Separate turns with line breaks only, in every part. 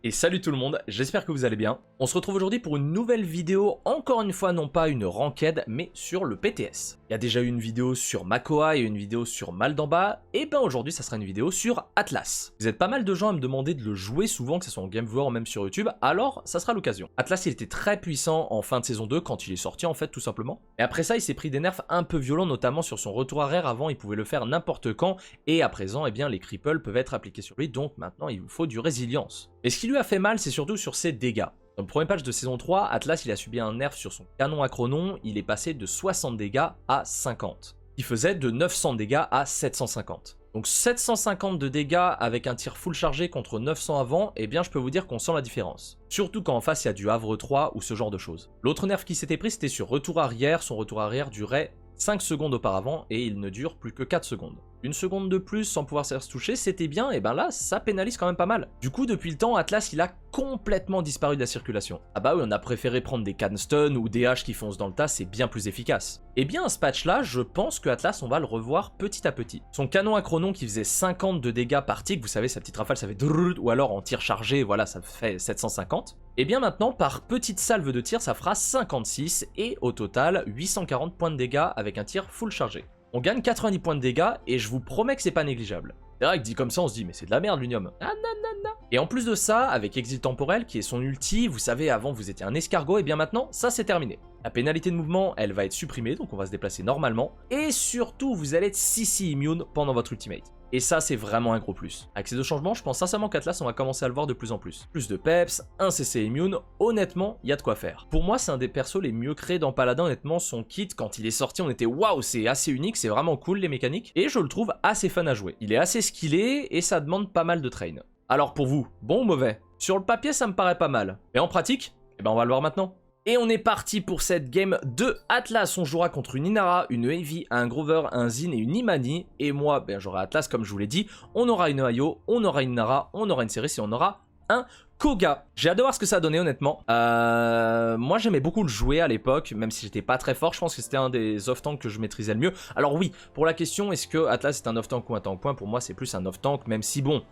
Et salut tout le monde, j'espère que vous allez bien. On se retrouve aujourd'hui pour une nouvelle vidéo, encore une fois non pas une ranked, mais sur le PTS. Il y a déjà eu une vidéo sur Makoa et une vidéo sur Maldamba, et ben aujourd'hui ça sera une vidéo sur Atlas. Vous êtes pas mal de gens à me demander de le jouer souvent, que ce soit en Game Viewer ou même sur YouTube, alors ça sera l'occasion. Atlas il était très puissant en fin de saison 2 quand il est sorti en fait tout simplement. Et après ça il s'est pris des nerfs un peu violents, notamment sur son retour arrière. Avant il pouvait le faire n'importe quand, et à présent eh bien les cripples peuvent être appliqués sur lui, donc maintenant il vous faut du résilience. Et ce qui lui a fait mal, c'est surtout sur ses dégâts. Dans le premier patch de saison 3, Atlas il a subi un nerf sur son canon à chronon, il est passé de 60 dégâts à 50. Il faisait de 900 dégâts à 750. Donc 750 de dégâts avec un tir full chargé contre 900 avant, eh bien je peux vous dire qu'on sent la différence. Surtout quand en face il y a du Havre 3 ou ce genre de choses. L'autre nerf qui s'était pris c'était sur retour arrière, son retour arrière durait 5 secondes auparavant et il ne dure plus que 4 secondes. Une seconde de plus sans pouvoir se toucher, c'était bien, et ben là, ça pénalise quand même pas mal. Du coup, depuis le temps, Atlas, il a complètement disparu de la circulation. Ah bah oui, on a préféré prendre des can stun ou des haches qui foncent dans le tas, c'est bien plus efficace. Et bien à ce patch-là, je pense que Atlas, on va le revoir petit à petit. Son canon à chronon qui faisait 50 de dégâts par tic, vous savez, sa petite rafale, ça fait drrrr, ou alors en tir chargé, voilà, ça fait 750. Et bien maintenant, par petite salve de tir, ça fera 56, et au total, 840 points de dégâts avec un tir full chargé. On gagne 90 points de dégâts et je vous promets que c'est pas négligeable. C'est vrai que dit comme ça on se dit mais c'est de la merde l'unium. Ah nanana. Et en plus de ça, avec Exil Temporel qui est son ulti, vous savez avant vous étiez un escargot et bien maintenant ça c'est terminé. La pénalité de mouvement elle va être supprimée donc on va se déplacer normalement. Et surtout vous allez être CC immune pendant votre ultimate. Et ça c'est vraiment un gros plus. Avec ces deux changements je pense sincèrement qu'Atlas on va commencer à le voir de plus en plus. Plus de peps, un CC immune, honnêtement il y a de quoi faire. Pour moi c'est un des persos les mieux créés dans Paladin, honnêtement son kit quand il est sorti on était waouh c'est assez unique, c'est vraiment cool les mécaniques. Et je le trouve assez fun à jouer. Il est assez skillé et ça demande pas mal de train. Alors pour vous, bon ou mauvais? Sur le papier ça me paraît pas mal. Et en pratique? Eh ben on va le voir maintenant. Et on est parti pour cette game de Atlas. On jouera contre une Inara, une Heavy, un Grover, un Zin et une Imani. Et moi, ben, j'aurai Atlas comme je vous l'ai dit. On aura une Ayo, on aura une Inara, on aura une Ceres et on aura un Koga. J'ai hâte de voir ce que ça a donné honnêtement. Moi j'aimais beaucoup le jouer à l'époque, même si j'étais pas très fort. Je pense que c'était un des off-tank que je maîtrisais le mieux. Alors oui, pour la question, est-ce que Atlas est un off-tank ou un tank point? Pour moi c'est plus un off-tank, même si bon...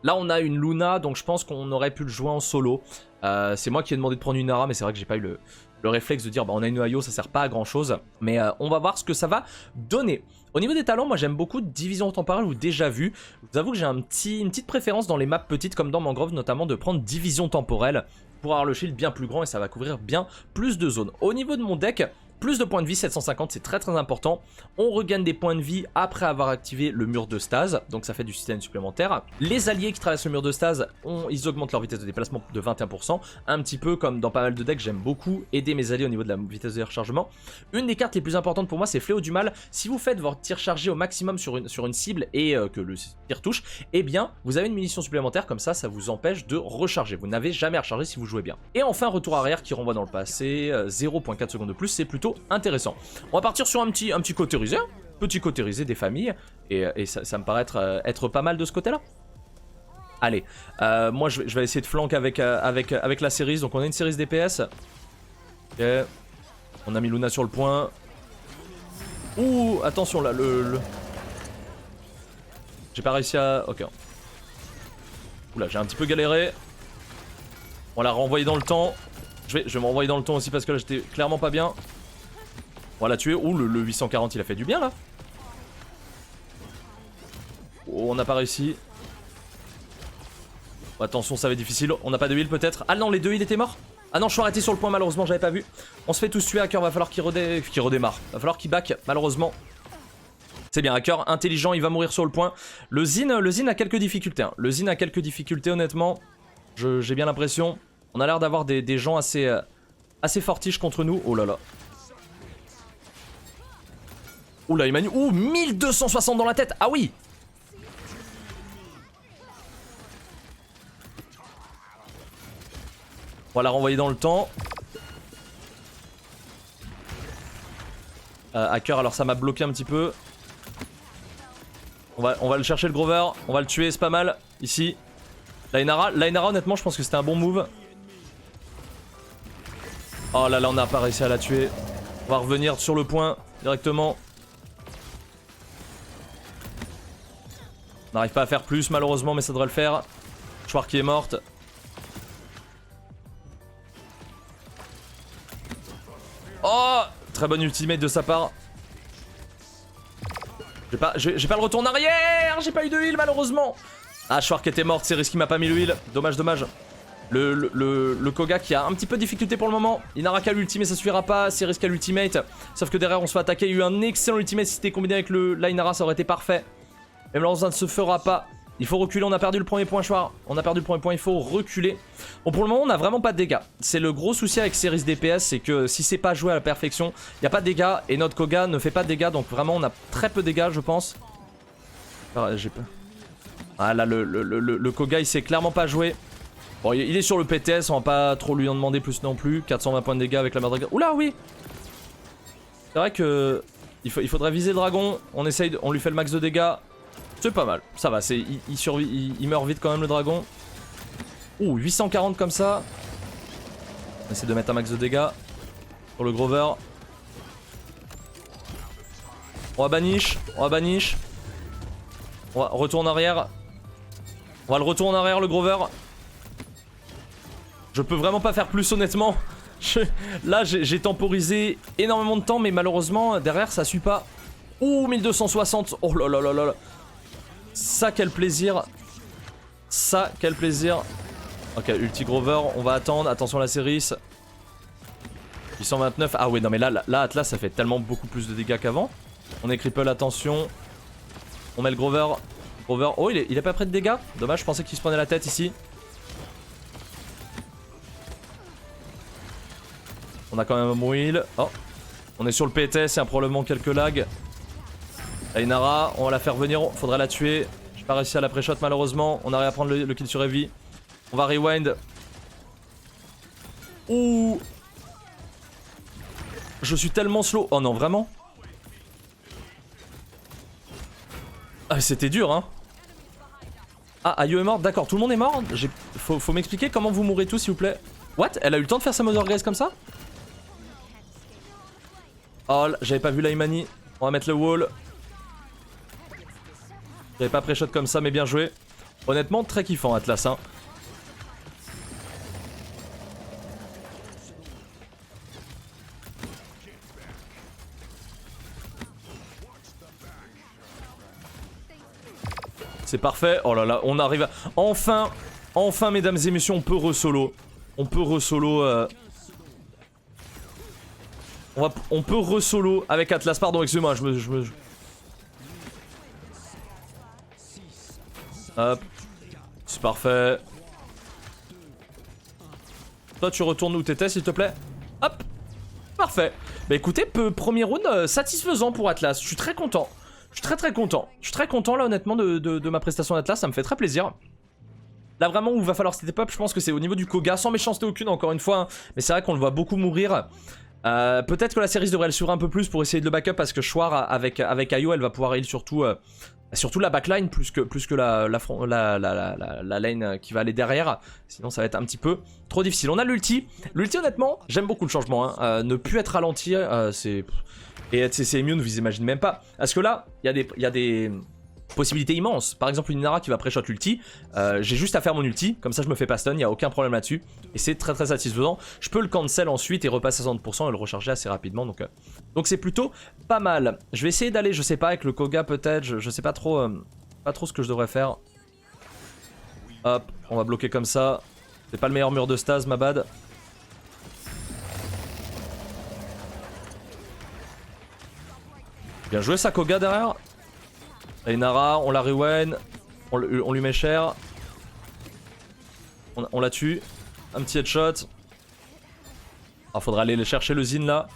Là on a une Luna, donc je pense qu'on aurait pu le jouer en solo. C'est moi qui ai demandé de prendre une Nara, mais c'est vrai que j'ai pas eu le réflexe de dire bah on a une Ayo, ça sert pas à grand chose. Mais on va voir ce que ça va donner. Au niveau des talents, moi j'aime beaucoup Division Temporelle ou Déjà Vu. Je vous avoue que j'ai une petite préférence dans les maps petites comme dans Mangrove notamment de prendre Division Temporelle pour avoir le shield bien plus grand et ça va couvrir bien plus de zones. Au niveau de mon deck... Plus de points de vie, 750, c'est très important. On regagne des points de vie après avoir activé le mur de stase, donc ça fait du système supplémentaire. Les alliés qui traversent le mur de stase, ils augmentent leur vitesse de déplacement de 21%. Un petit peu comme dans pas mal de decks, j'aime beaucoup aider mes alliés au niveau de la vitesse de rechargement. Une des cartes les plus importantes pour moi, c'est Fléau du Mal. Si vous faites votre tir chargé au maximum sur une cible et que le tir touche, eh bien, vous avez une munition supplémentaire, comme ça vous empêche de recharger. Vous n'avez jamais à recharger si vous jouez bien. Et enfin, retour arrière qui renvoie dans le passé, 0.4 secondes de plus, c'est plutôt intéressant. On va partir sur un petit cotérisé, petit cotérisé des familles, et ça me paraît être pas mal de ce côté-là. Allez, moi je vais essayer de flank avec la série, donc on a une série DPS. Ok, on a mis Luna sur le point. Ouh, attention là, j'ai pas réussi à... Ok. Oula, j'ai un petit peu galéré. On l'a renvoyé dans le temps. Je vais me renvoyer dans le temps aussi parce que là j'étais clairement pas bien. On l'a tué. Ouh, le 840 il a fait du bien là. Oh, on n'a pas réussi. Oh, attention, ça va être difficile. On n'a pas de heal peut-être. Ah non, les deux heals étaient morts. Ah non, je suis arrêté sur le point malheureusement, j'avais pas vu. On se fait tous tuer. Hacker, va falloir qu'il redémarre. Va falloir qu'il back malheureusement. C'est bien, Hacker intelligent, il va mourir sur le point. Le Zin a quelques difficultés. Hein. Le Zin a quelques difficultés honnêtement. J'ai bien l'impression. On a l'air d'avoir des gens assez fortiches contre nous. Oh là là. Oula, Emmanuel. Ouh, 1260 dans la tête. Ah oui. On va la renvoyer dans le temps. Hacker, alors ça m'a bloqué un petit peu. On va le chercher le Grover. On va le tuer, c'est pas mal. Ici. La Inara, honnêtement, je pense que c'était un bon move. Oh là là, on n'a pas réussi à la tuer. On va revenir sur le point directement. On n'arrive pas à faire plus malheureusement, mais ça devrait le faire. Chouar qui est morte. Oh, très bonne ultimate de sa part. J'ai pas le retour en arrière. J'ai pas eu de heal malheureusement. Ah, Schwark était morte, c'est risqué, il m'a pas mis le heal. Dommage, dommage. Le Koga qui a un petit peu de difficulté pour le moment. Inaraka l'ulti mais ça suffira pas, c'est risqué à l'ultimate. Sauf que derrière on se fait attaquer, il y a eu un excellent ultimate, si c'était combiné avec l'Ainara ça aurait été parfait. Mais malheureusement ça ne se fera pas. Il faut reculer, on a perdu le premier point Schwark. On a perdu le premier point, il faut reculer. Bon pour le moment on a vraiment pas de dégâts. C'est le gros souci avec Series DPS, c'est que si c'est pas joué à la perfection, il n'y a pas de dégâts et notre Koga ne fait pas de dégâts. Donc vraiment on a très peu de dégâts je pense. Ah, j'ai peur. Ah là le Koga il sait clairement pas jouer. Bon, il est sur le PTS, on va pas trop lui en demander plus non plus. 420 points de dégâts avec la mère dragon. Oula, oui! C'est vrai que il faudrait viser le dragon. On essaye, on lui fait le max de dégâts. C'est pas mal, ça va. Il meurt vite quand même le dragon. Ouh, 840 comme ça. On essaie de mettre un max de dégâts sur le Grover. On va banish, on retourne en arrière. On va le retourner en arrière le Grover. Je peux vraiment pas faire plus honnêtement. Là j'ai temporisé énormément de temps mais malheureusement derrière ça suit pas. Ouh 1260. Oh là là là là. Ça quel plaisir. Ça quel plaisir. Ok ulti Grover on va attendre. Attention à la Seris. 829. Ah ouais non mais là Atlas ça fait tellement beaucoup plus de dégâts qu'avant. On est cripple attention. On met le Grover. Grover. Oh il est pas près de dégâts. Dommage je pensais qu'il se prenait la tête ici. On a quand même un bon heal. Oh. On est sur le PTS, il y a probablement quelques lags. Ainara, on va la faire venir, faudrait la tuer. J'ai pas réussi à la pré-shot malheureusement. On arrive à prendre le kill sur Heavy. On va rewind. Ouh. Je suis tellement slow. Oh non, vraiment? Ah, c'était dur, hein. Ah, Ayo est mort. D'accord, tout le monde est mort. Faut m'expliquer comment vous mourrez tous, s'il vous plaît. What? Elle a eu le temps de faire sa Mother Grace comme ça? Oh, j'avais pas vu la Imani. On va mettre le wall. J'avais pas pré-shot comme ça, mais bien joué. Honnêtement, très kiffant Atlas. Hein. C'est parfait. Oh là là, on arrive à... Enfin, mesdames et messieurs, on peut re-solo. On peut re-solo... On peut re-solo avec Atlas. Pardon, excusez-moi, Hop. C'est parfait. Toi, tu retournes où t'étais, s'il te plaît. Hop. Parfait. Bah écoutez, premier round satisfaisant pour Atlas. Je suis très content. Je suis très content. Je suis très content, là, honnêtement, de ma prestation d'Atlas. Ça me fait très plaisir. Là, vraiment, où il va falloir step up, je pense que c'est au niveau du Koga. Sans méchanceté aucune, encore une fois. Hein. Mais c'est vrai qu'on le voit beaucoup mourir. Peut-être que la série devrait le suivre un peu plus pour essayer de le backup parce que Schwar avec Ayo elle va pouvoir heal surtout la backline plus que la lane qui va aller derrière. Sinon ça va être un petit peu trop difficile. On a l'ulti. L'ulti honnêtement j'aime beaucoup le changement. Hein. Ne plus être ralenti c'est... Et être CC immune vous imaginez même pas. Parce que là il y a des possibilités immenses. Par exemple une Inara qui va pré-shot l'ulti. J'ai juste à faire mon ulti. Comme ça je me fais pas stun. Il n'y a aucun problème là-dessus. Et c'est très satisfaisant. Je peux le cancel ensuite et repasser à 60% et le recharger assez rapidement. Donc c'est plutôt pas mal. Je vais essayer d'aller, je sais pas, avec le Koga peut-être. Je sais pas trop ce que je devrais faire. Hop, on va bloquer comme ça. C'est pas le meilleur mur de stase, ma bad. Bien joué ça Koga derrière. Et Nara, on la rewind, on lui met cher. On la tue. Un petit headshot. Ah, faudra aller chercher le Zin là.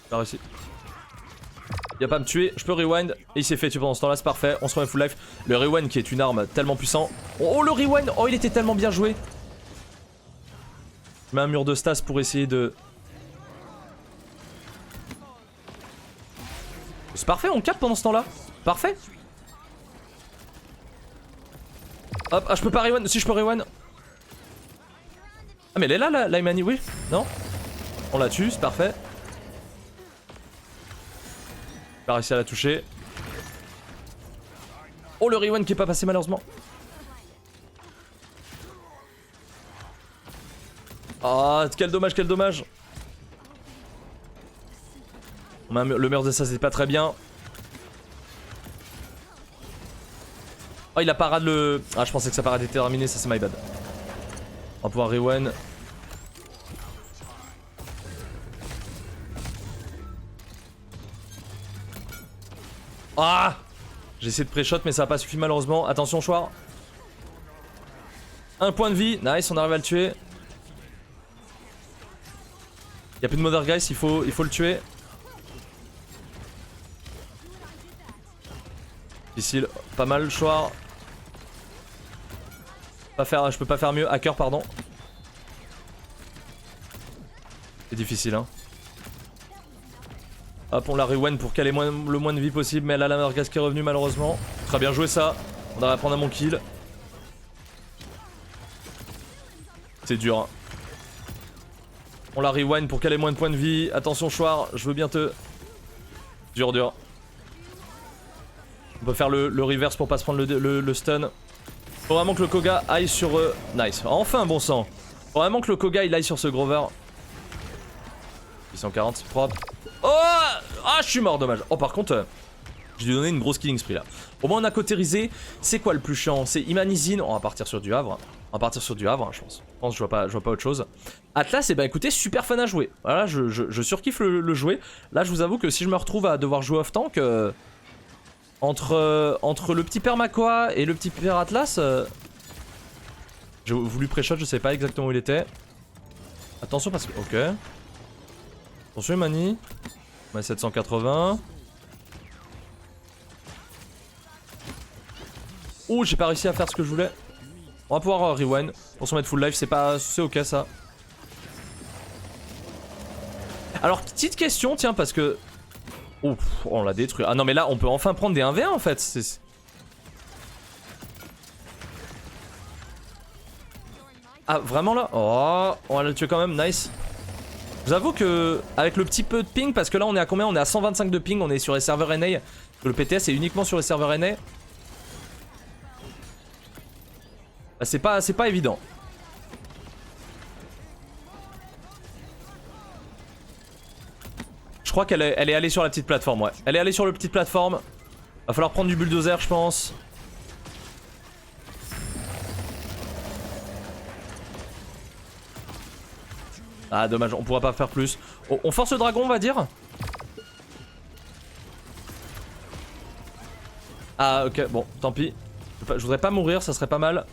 J'ai réussi. Il va pas me tuer, je peux rewind. Et il s'est fait tuer pendant ce temps là, c'est parfait. On se remet full life. Le rewind qui est une arme tellement puissant. Oh le rewind, oh il était tellement bien joué. Je mets un mur de stas pour essayer de... C'est parfait, on cap pendant ce temps-là. Parfait. Hop, ah je peux pas rewind. Si je peux rewind. Ah mais elle est là la Imani, oui. Non. On la tue, c'est parfait. J'ai pas réussi à la toucher. Oh le rewind qui est pas passé malheureusement. Oh, quel dommage, quel dommage. Le mur de ça, c'est pas très bien. Oh, il a parade le... Ah, je pensais que sa parade était terminée, ça c'est my bad. On va pouvoir rewind. Ah! J'ai essayé de pré-shot, mais ça a pas suffi malheureusement. Attention, Chouard. Un point de vie. Nice, on arrive à le tuer. Y'a plus de Mother Guys, il faut le tuer. Difficile. Pas mal, Chouard. Je peux pas faire mieux. Hacker, pardon. C'est difficile, hein. Hop, on la rewind pour qu'elle ait le moins de vie possible. Mais elle a la Mother Guys qui est revenue, malheureusement. Très bien joué, ça. On arrive à prendre à mon kill. C'est dur, hein. On la rewind pour qu'elle ait moins de points de vie. Attention, Chouard, je veux bien te... Dur, dur. On peut faire le reverse pour pas se prendre le stun. Faut vraiment que le Koga aille sur... Nice, enfin bon sang. Faut vraiment que le Koga il aille sur ce Grover. 840, c'est propre. Oh! Ah, je suis mort, dommage. Oh, par contre, je lui ai donné une grosse killing spree là. Au moins on a cautérisé. C'est quoi le plus chiant? C'est Imanizine. On va partir sur du Havre. On va partir sur du Havre, je pense. Je pense que je vois pas autre chose. Atlas, et bah écoutez, super fun à jouer. Voilà, je surkiffe le jouer. Là, je vous avoue que si je me retrouve à devoir jouer off-tank, entre le petit père Makoa et le petit père Atlas, j'ai voulu pré-shot, je sais pas exactement où il était. Attention parce que... Ok. Attention Imani. On a 780. Ouh, j'ai pas réussi à faire ce que je voulais. On va pouvoir rewind pour se mettre full life, c'est ok ça. Alors petite question, tiens, parce que... Ouf, on l'a détruit. Ah non mais là on peut enfin prendre des 1v1 en fait. Ah vraiment là? Oh, on va le tuer quand même, nice. Je vous avoue que avec le petit peu de ping, parce que là on est à combien? On est à 125 de ping, on est sur les serveurs NA. Le PTS est uniquement sur les serveurs NA. Bah, c'est pas évident. Je crois qu'elle est allée sur la petite plateforme, ouais. Elle est allée sur la petite plateforme. Va falloir prendre du bulldozer, je pense. Ah, dommage, on pourra pas faire plus. On force le dragon, on va dire. Ah, ok, bon, tant pis. Je voudrais pas mourir, ça serait pas mal.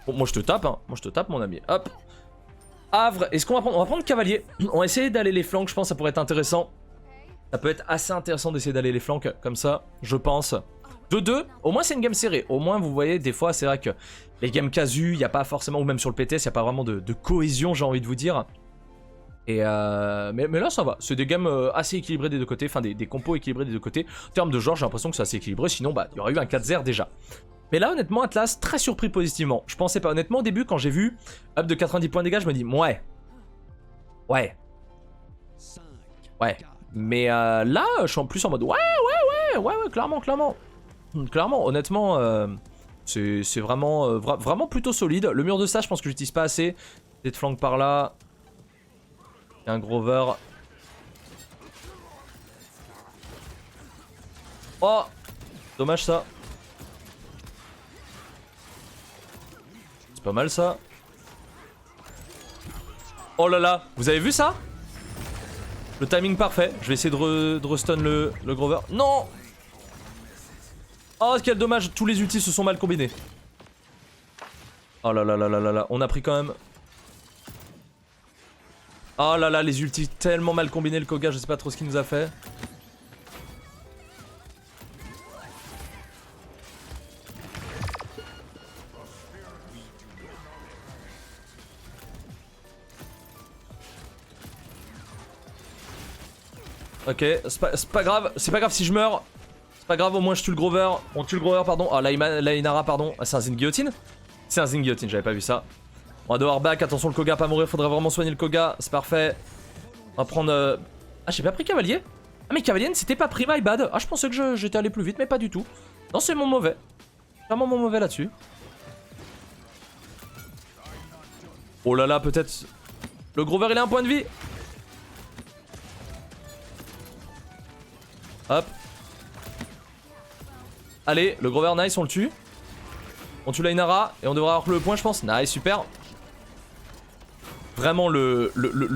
Bon, moi je te tape, hein. Moi je te tape, mon ami. Hop. Havre, est-ce qu'on va prendre... On va prendre cavalier. On va essayer d'aller les flancs, je pense que ça pourrait être intéressant. Ça peut être assez intéressant d'essayer d'aller les flancs comme ça, je pense. 2-2, au moins c'est une game serrée. Au moins vous voyez, des fois c'est vrai que les games casu, il n'y a pas forcément, ou même sur le PTS, il n'y a pas vraiment de cohésion, j'ai envie de vous dire. Et mais là ça va, c'est des games assez équilibrés des deux côtés, enfin des compos équilibrés des deux côtés. En termes de genre, j'ai l'impression que c'est assez équilibré, sinon bah il y aurait eu un 4-0 déjà. Mais là honnêtement Atlas, très surpris positivement. Je pensais pas, honnêtement au début quand j'ai vu up de 90 points de dégâts, je me dis ouais. Mais là je suis en plus en mode ouais, clairement. Clairement, honnêtement, c'est vraiment, vraiment plutôt solide. Le mur de ça, je pense que j'utilise pas assez. Des flancs par là. Il y a un Grover. Oh! Dommage ça. C'est pas mal ça. Oh là là, vous avez vu ça? Le timing parfait. Je vais essayer de restun le Grover. Non! Oh quel dommage, tous les ultis se sont mal combinés. Oh là là là là là là, on a pris quand même. Oh là là, les ultis tellement mal combinés, le Koga, je sais pas trop ce qu'il nous a fait. Ok, c'est pas grave si je meurs. C'est pas grave, au moins je tue le Grover. On tue le Grover, pardon. Ah, la Inara, pardon. Ah, c'est un Zin Guillotine? C'est un Zin Guillotine, j'avais pas vu ça. On va devoir back, attention le Koga, pas mourir, faudrait vraiment soigner le Koga, c'est parfait. On va prendre... Ah, j'ai pas pris Cavalier? Ah, mais Cavalier, c'était pas pris, my bad. Ah, je pensais que j'étais allé plus vite, mais pas du tout. Non, c'est mon mauvais. Vraiment mon mauvais là-dessus. Oh là là, peut-être... Le Grover, il a un point de vie. Hop. Allez, le Grover, nice, on le tue. On tue la Inara et on devrait avoir le point, je pense. Nice, super. Vraiment le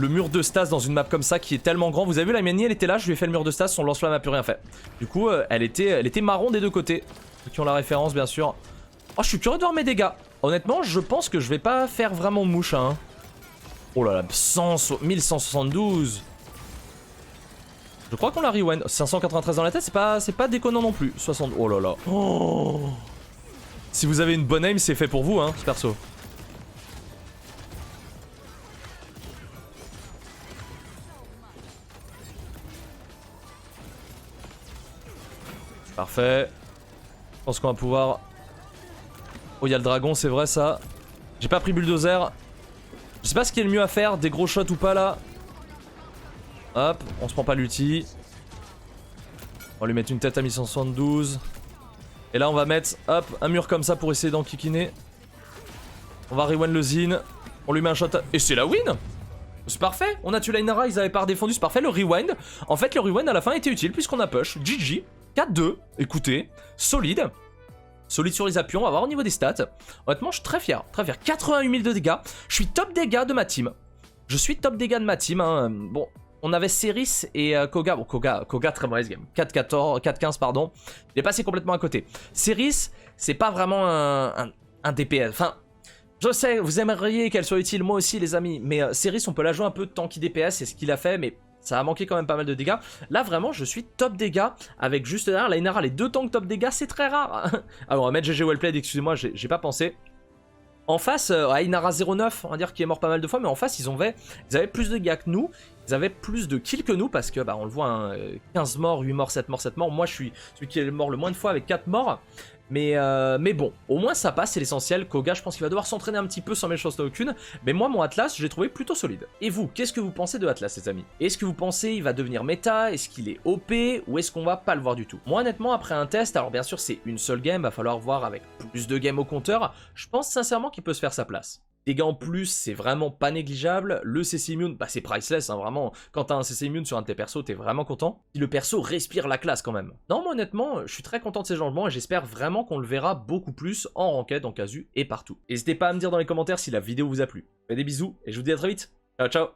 mur de Stas dans une map comme ça qui est tellement grand. Vous avez vu, la Miani, elle était là, je lui ai fait le mur de Stas, son lance-flamme n'a plus rien fait. Du coup, elle était marron des deux côtés. Ceux qui ont la référence, bien sûr. Oh, je suis curieux de voir mes dégâts. Honnêtement, je pense que je vais pas faire vraiment mouche, hein. Oh là là, 1172. Je crois qu'on l'a rewind. 593 dans la tête, c'est pas déconnant non plus. 60. Oh là là. Oh. Si vous avez une bonne aim, c'est fait pour vous, hein, ce perso. Parfait. Je pense qu'on va pouvoir... Oh, il y a le dragon, c'est vrai ça. J'ai pas pris bulldozer. Je sais pas ce qui est le mieux à faire, des gros shots ou pas là. Hop, on se prend pas l'ulti. On va lui mettre une tête à 1172. Et là on va mettre, hop, un mur comme ça pour essayer d'enquiquiner. On va rewind le Zin. On lui met un shot à... Et c'est la win. C'est parfait, on a tué la Inara, ils avaient pas redéfendu, c'est parfait. Le rewind, en fait le rewind à la fin était utile puisqu'on a push. GG, 4-2, écoutez, solide. Solide sur les appuis, on va voir au niveau des stats. Honnêtement, je suis très fier, 88 000 de dégâts. Je suis top dégâts de ma team. Je suis top dégâts de ma team, hein. Bon, on avait Ceris et Koga. Bon, Koga très mauvaise game. 4-15, pardon. Il est passé complètement à côté. Ceris, c'est pas vraiment un DPS. Enfin, je sais, vous aimeriez qu'elle soit utile, moi aussi, les amis. Mais Ceris, on peut la jouer un peu tanky DPS, c'est ce qu'il a fait, mais... ça a manqué quand même pas mal de dégâts. Là, vraiment, je suis top dégâts avec juste derrière la Inara. Les deux tanks top dégâts, c'est très rare. Alors, on va mettre GG Wellplayed, excusez-moi, j'ai pas pensé. En face, Inara 09, on va dire qu'il est mort pas mal de fois, mais en face, ils avaient plus de dégâts que nous. Ils avaient plus de kills que nous parce que, bah, on le voit, hein, 15 morts, 8 morts, 7 morts, 7 morts. Moi, je suis celui qui est mort le moins de fois avec 4 morts. Mais bon, au moins ça passe, c'est l'essentiel. Koga, je pense qu'il va devoir s'entraîner un petit peu sans méchanceté aucune. Mais moi, mon Atlas, je l'ai trouvé plutôt solide. Et vous, qu'est-ce que vous pensez de Atlas, les amis? Est-ce que vous pensez il va devenir méta? Est-ce qu'il est OP? Ou est-ce qu'on va pas le voir du tout? Moi, honnêtement, après un test, alors bien sûr, c'est une seule game, va falloir voir avec plus de games au compteur. Je pense sincèrement qu'il peut se faire sa place. Dégâts en plus, c'est vraiment pas négligeable. Le CC immune, bah c'est priceless, hein, vraiment. Quand t'as un CC immune sur un de tes persos, t'es vraiment content. Et le perso respire la classe quand même. Non, moi honnêtement, je suis très content de ces changements et j'espère vraiment qu'on le verra beaucoup plus en ranked, en casu et partout. N'hésitez pas à me dire dans les commentaires si la vidéo vous a plu. Faites des bisous et je vous dis à très vite. Ciao, ciao.